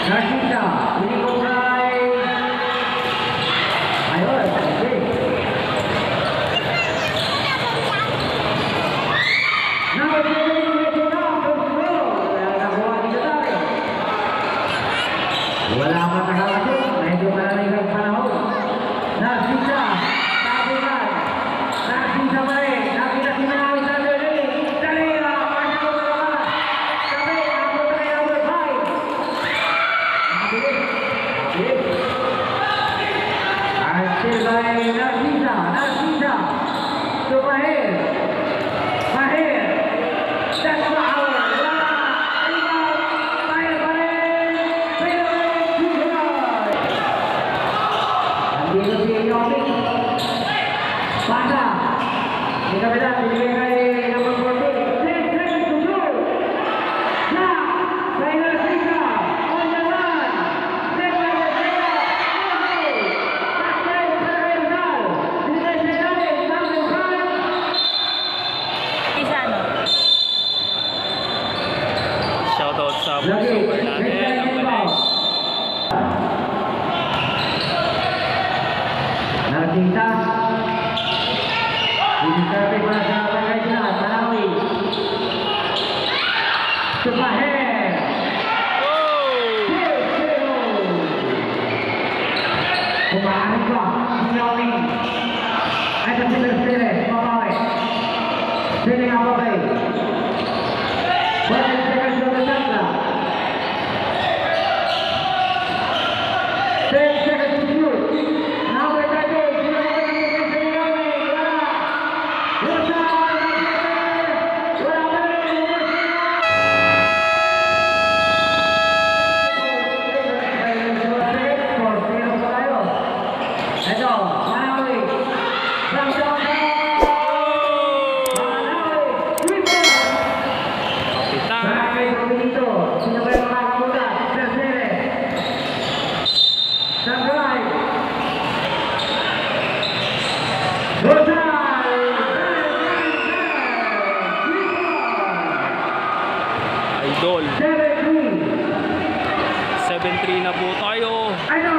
Narcisa, ini Kongkai. Ayo, okay. Number 7, nakuha dito tayo. Wala pa nakalasin, medyo malamig ang panahon. Narcisa, tabunan. Narcisa pa rin, nakita si Manawi sa dali. Dali, pasya ko sa labas. Sabi, ako sa number 5. Still by Narcisa, Narcisa to Mahir, Mahir, that's Mahir, Mahir pa rin, nandito si Yomi, Pasa, di kabila, binigay kay number 14, 10 seconds to shoot, na, kay Narcisa, on the run, set by Narcisa, Shoutout sa subscriber natin, ang galing. Narcisa, ini-serve para sa bagay sila, Manawi, Supaher, kumahanap ko, Yomi, ay sa Sile, Mamawi, Sile nga babay, 12 seconds on the shot clock, 10 seconds to shoot, number 13, sino ba ang nagiging sa Yomi, wala, wala pa rin, ito, Manawi, from downtown, Manawi, Twitter! Kapitan. Barangay Dominito, sino ba yung makakamuta? Trasere, Sangray, Rosal, Idol. 7-3, 7-3 na po tayo. ano,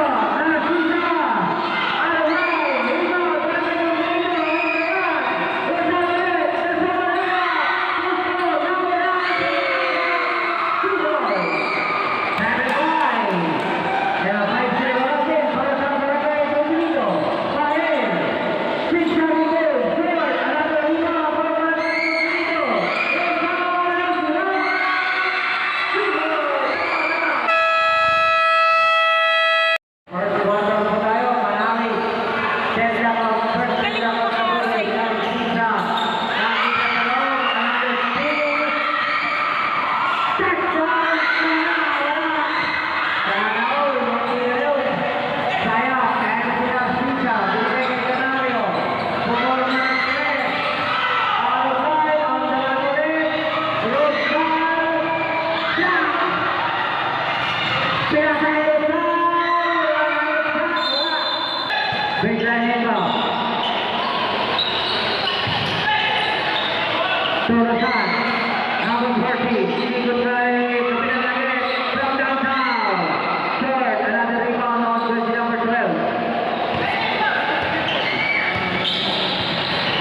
Narcisa, Turasan, number 40, sinikot kay Kapitan Agret from downtown. Short, another rebound on jersey number 12.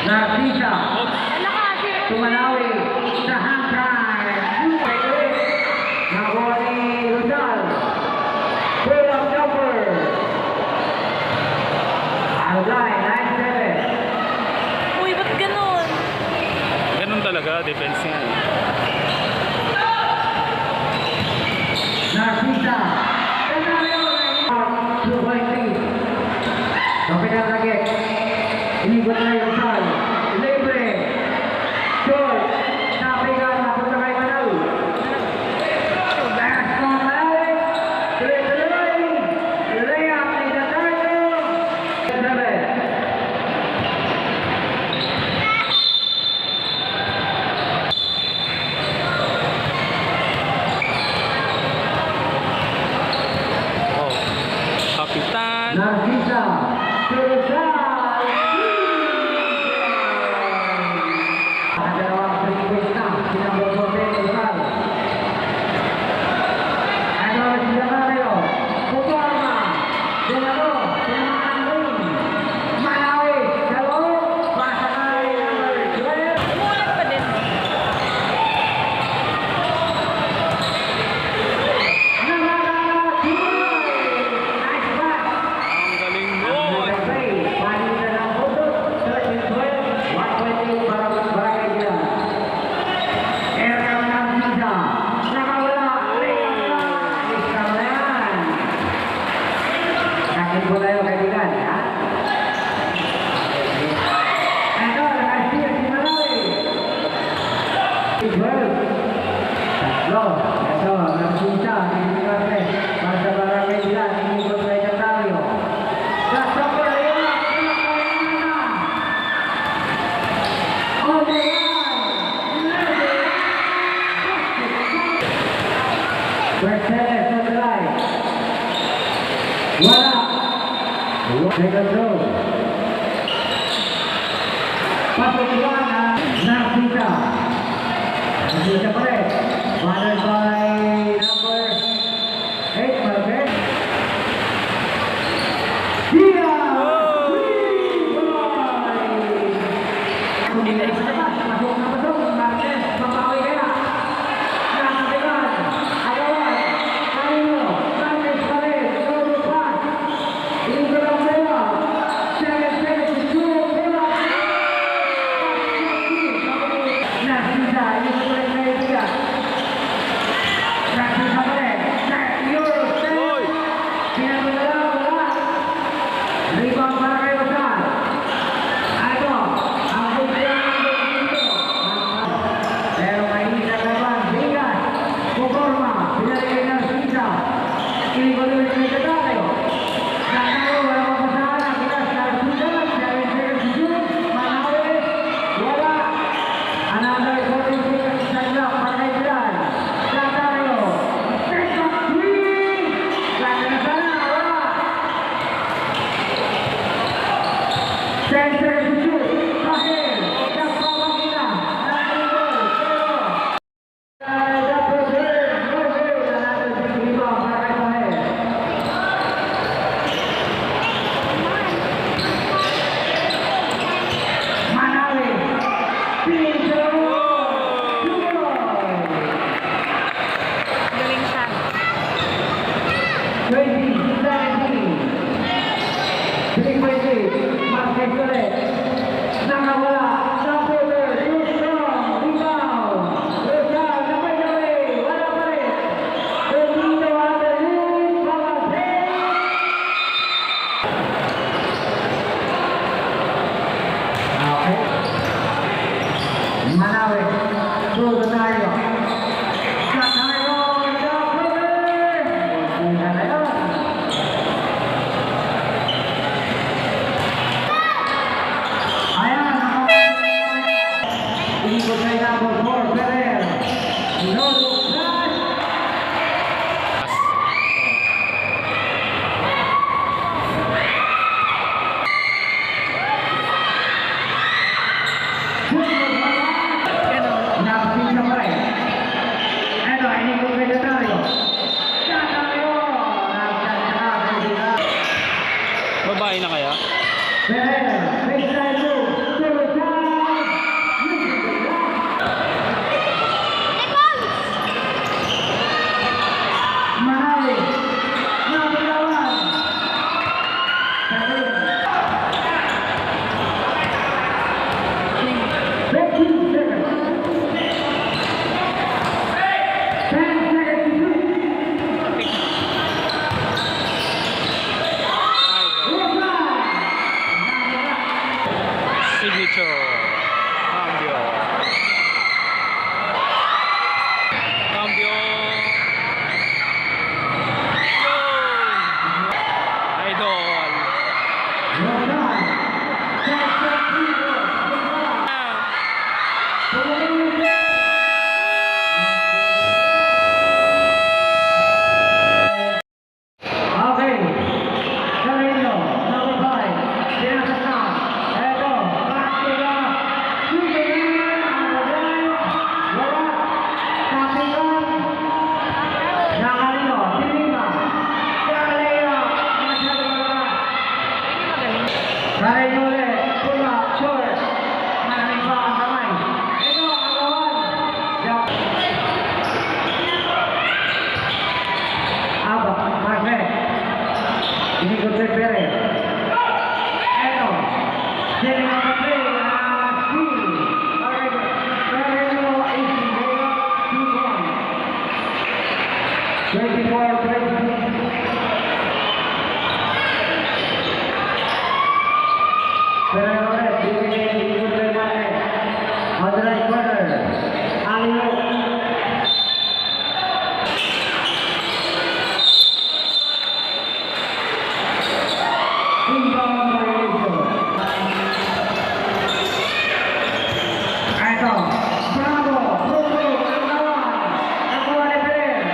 Narcisa, to Manawi, sa hand time. Nakuha ni Rosal. Pull up jumper. Out line, 9-7. Uy, ba't ganun? Ganun talaga, defense niya. Narcisa, 2.3. Kapitan Agret, inibot na yung Rosal. Libre, short, napigan, napunta kay Manawi. Back from Manawi, tuloy-tuloy, layup ni Datardo. 7. Oh. Kapitan. Narcisa, to Rosal. Nakadalawang free kick na, sinambot mo sa Rosal. Ano, sila na kayo. Second throw. Pasok buwan ang Narcisa. Narcisa pa rin. Followed by number 8, Marquez. Dia! Hindi na isa pa. Pasok na pasok. Marquez, mapawi kaya. Nakapigan. Agawan. Kanino. Marquez pa rin. Todo pass. Hindi lang sa'yo. 7 seconds to shoot. Narcisa, yung sa tuloy na itiga. Narcisa pa rin. Euro, Oy! pinagdala, wala. Rebound para kay Rosal. Ano? Ang bugyan ng dito. Pero may isa naman. Bigas. Kukorma. Pinalagay ng Narcisa. Kinibalulit na ito tayo. Nakaro, wala mapasahan. Ang bigas, Narcisa. 7 seconds to shoot. Manawi. Wala. Another 40 seconds na clock para kay Bilal. Satario. Second three. Lagi na sana. Wala. 10 seconds to shoot. Kahil. Nagpapakita. Nakalimutan. Pero. Double third. No good. Another 6 rebound para kay Kahil. Manawi. Pinto. Galing siya. 20-17. Marquez ulit. Nakawala. Double third. Rebound. Rosal. Napagawin. Wala pa rin. Dito ang release. Balasik. Okay. Manawi. Todo tayo. Satario. Double third. Hindi na yun. Ayan, ikot kay number 4, Ferrer. No look pass. Narcisa pa rin. Eto, inikot kay Satario. Satario. Narcisa. Babae na kaya? Ferrer, baseline move, third down. Mahali, number 1. 15 seconds. 10 seconds to shoot. Signature. Cambio. Cambio. Yun! Idol. Okay. Carino, number 5. Pinasok na. Eto, back to the Superman. Wala. Kapitan. Nakalino, Pilima. Carino, masyado wala. Carino ulit. Pull up, short. Maraming pa ang kamay. Eto, agawan. Aba, Marquez. Inikot kay Perez. Eto. Setting up the play. Speed. Alright. Carino is in there. 2-1. 24-20. Perez ulit. Inikot kay Marquez. On the right corner. Alio. Inbound violation. Eto, Bravo, Bruno, Agawan. Nakuha ni Perez.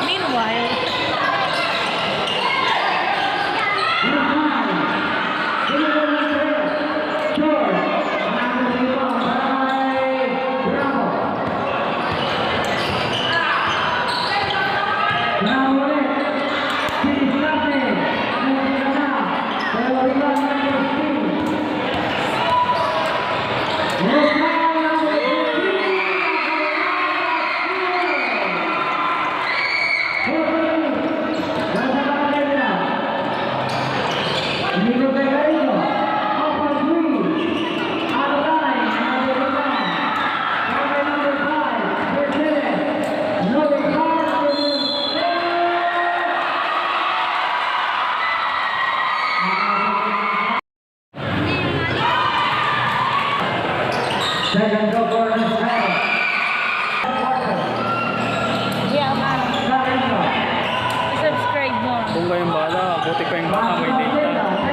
Meanwhile, Second goal for the side. yeah, subscribe mo. Kung kayong bala, buti pa yung baka may data.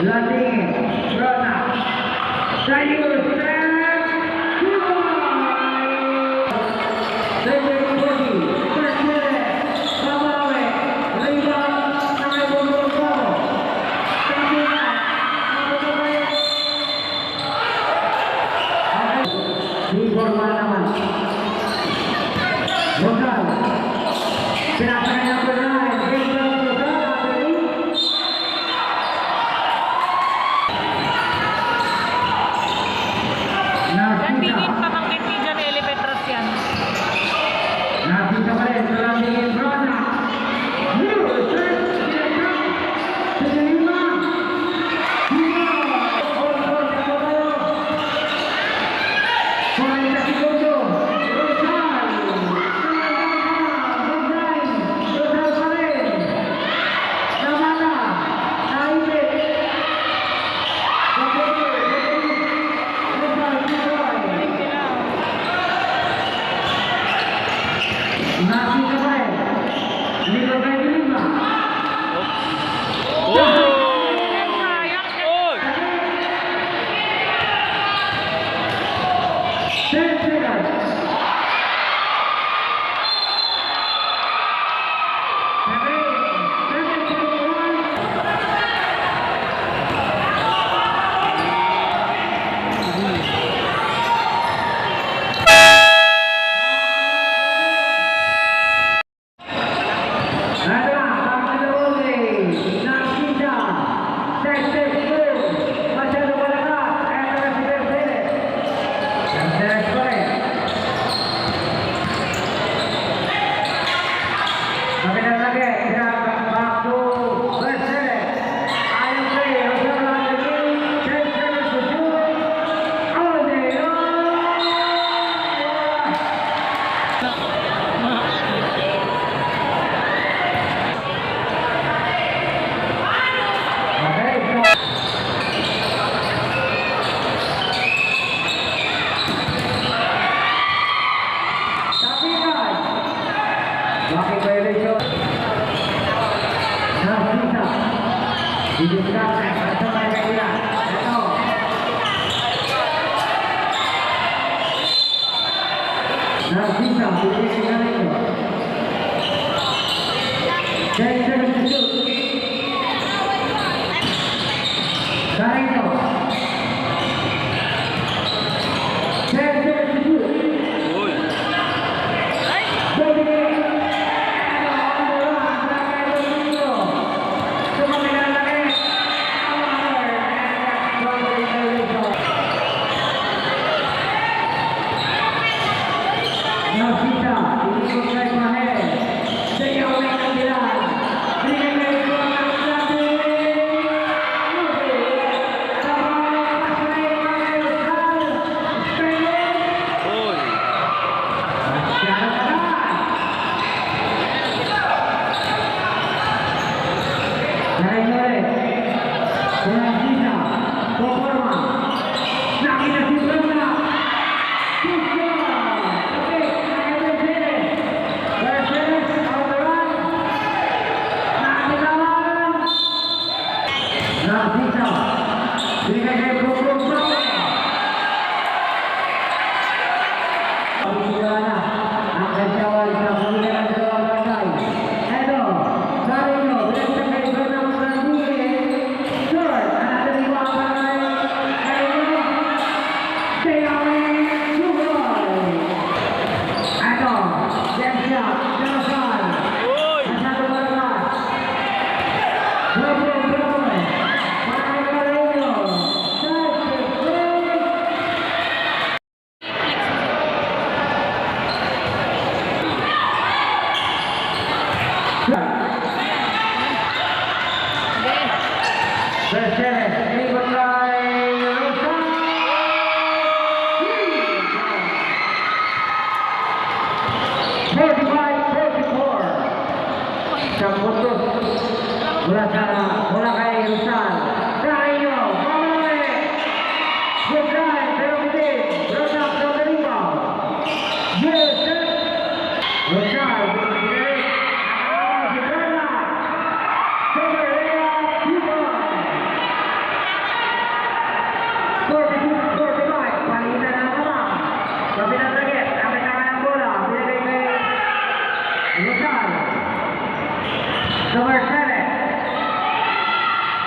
Landing, Rona, Sayur, Landingin pamangkin ni John Eli Petros yan. Nakita pa rin sa landingin, Rona.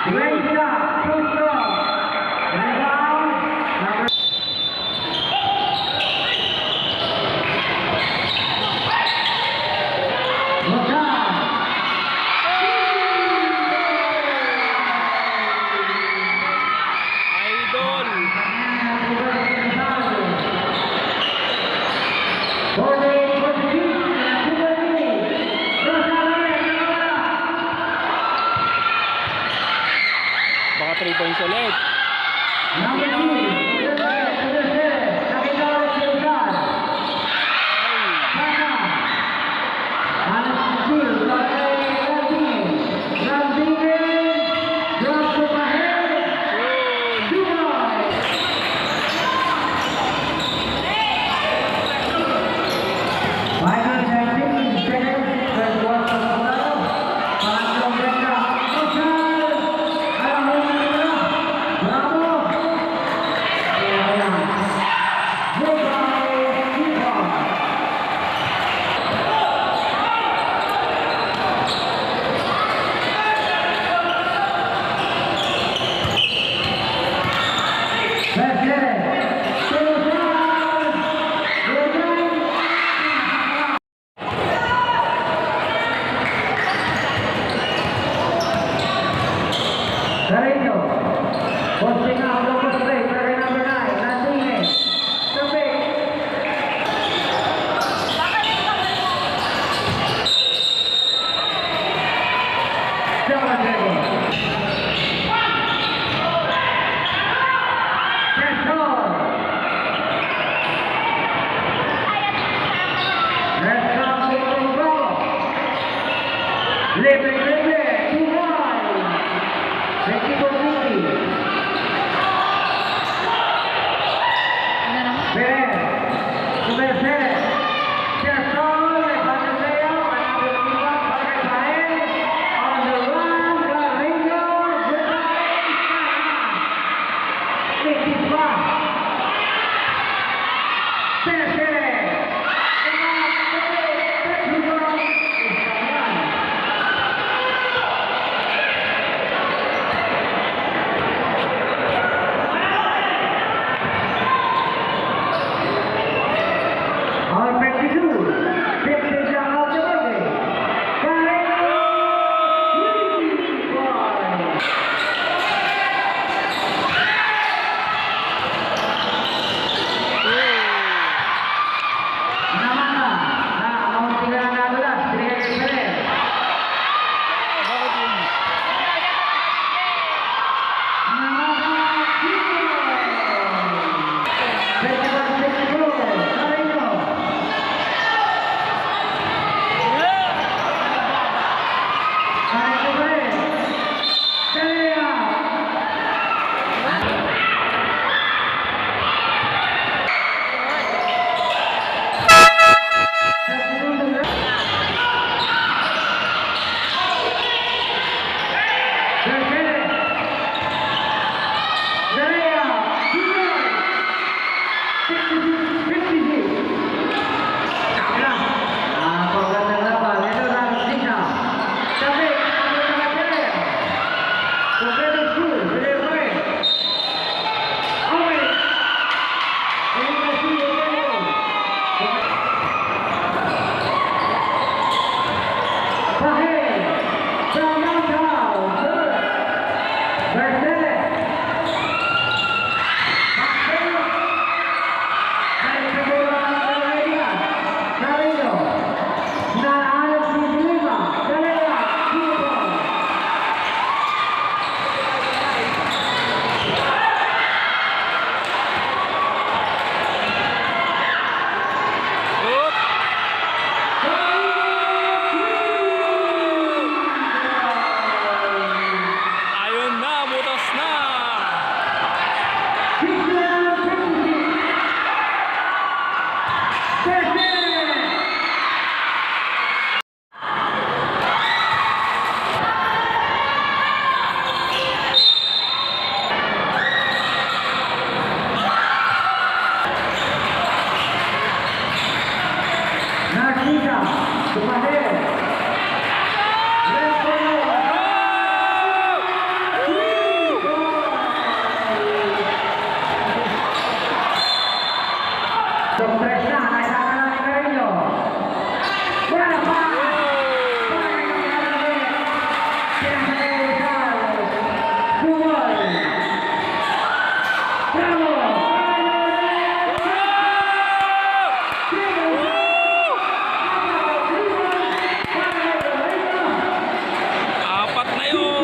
Valencia, Justo. Rebound. Number Idol. Baka 3 points ulit. Carreño, posting out, low post play, play number 9, Landine, Subik. Salvador. Cesar. Let's go, go. Libre, equipo Vicky. Ano naman? Ver, Sumerced, Cesar, Panaseo, Panagultiwa, Pagkasain, on the run, Carreño, Apat na yun.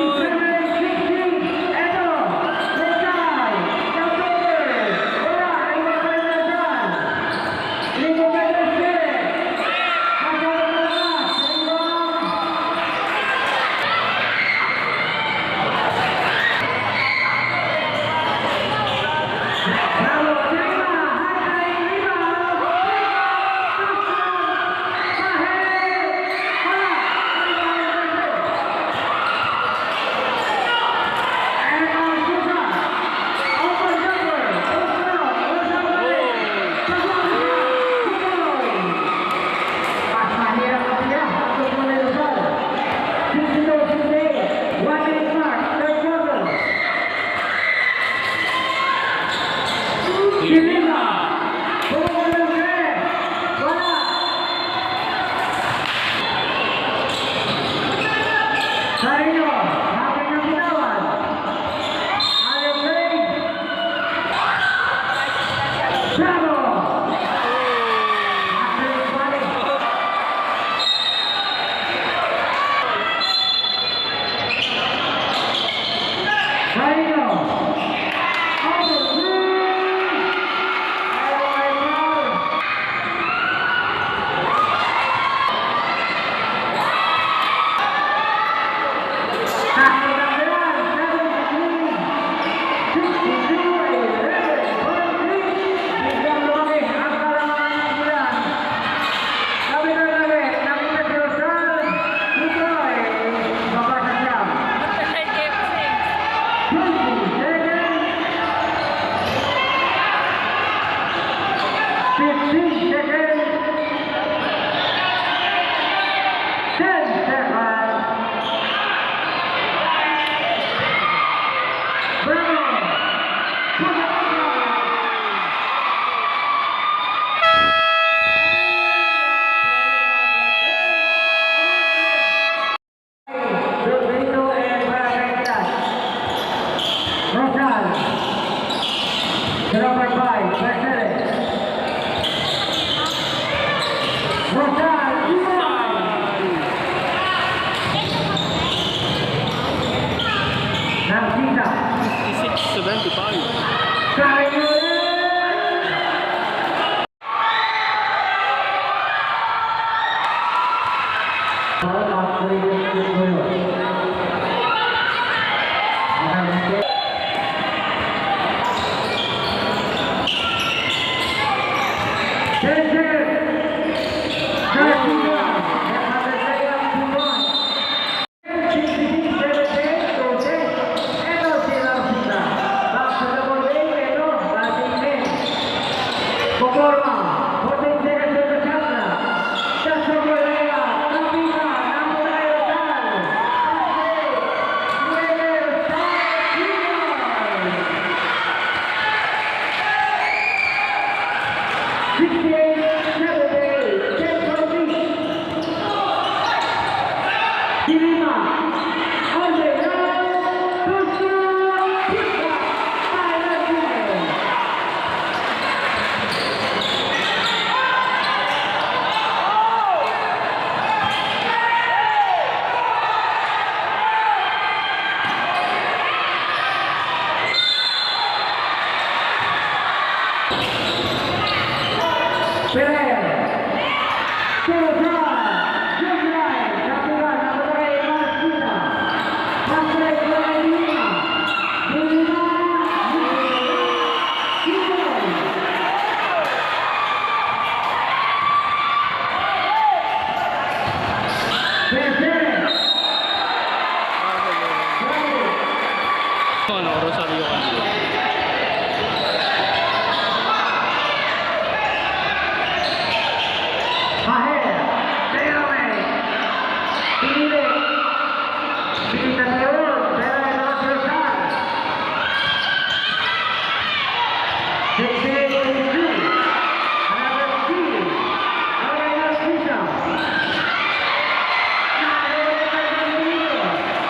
Rosario kanila.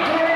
Another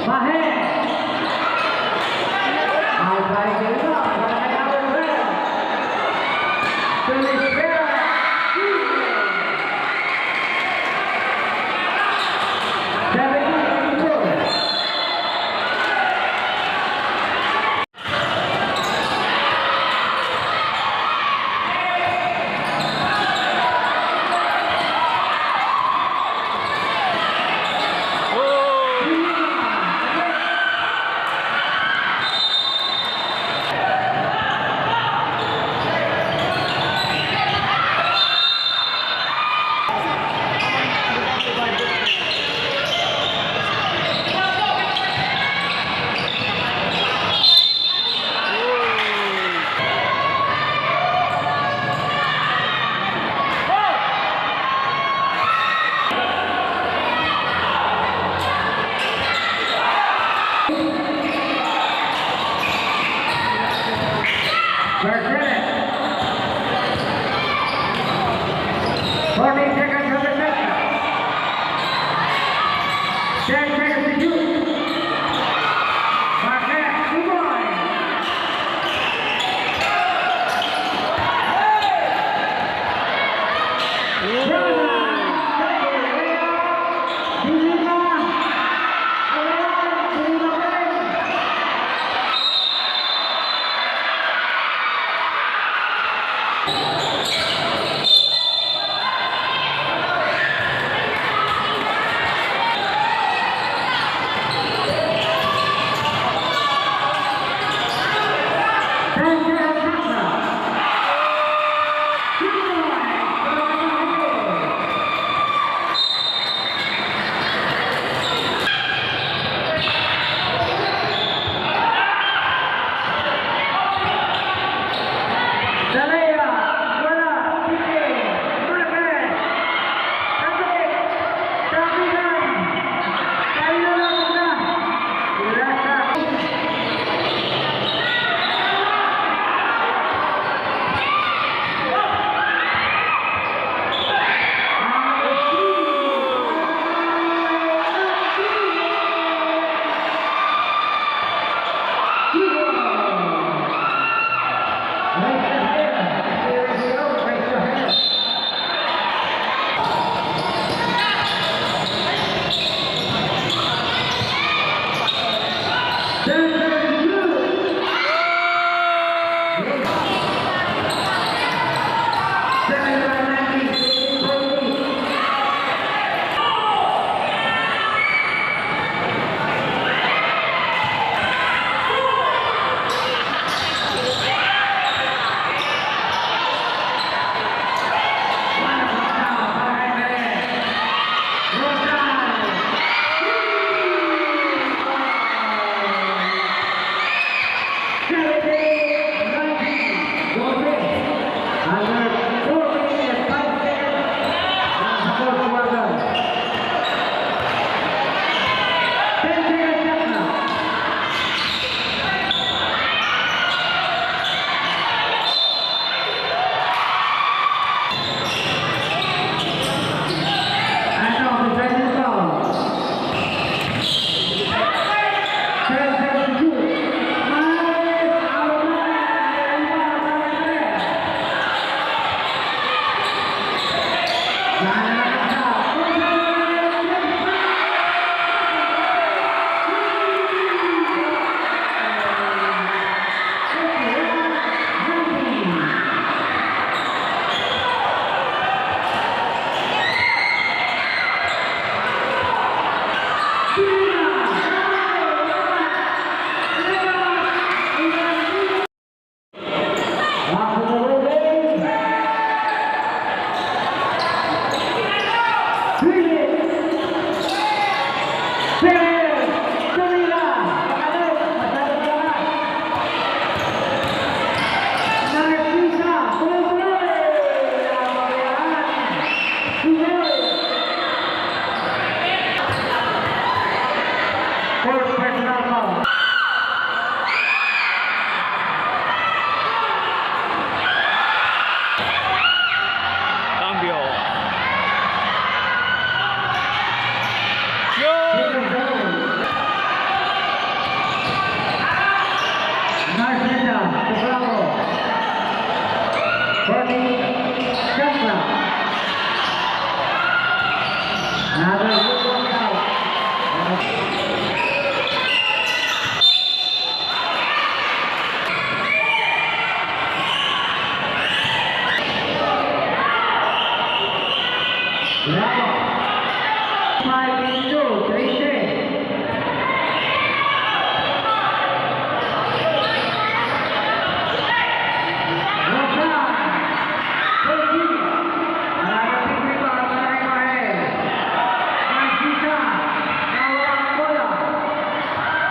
Mahe. Mau baik juga. Makanya awal ber. Tulis ber.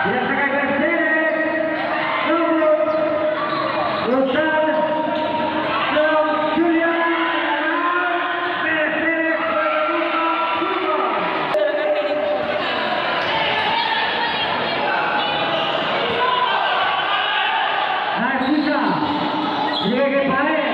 Dinasakan Mercedes. Nomor Rosan from Julian Mercedes Nasisa binigay kay Pare.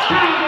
Time.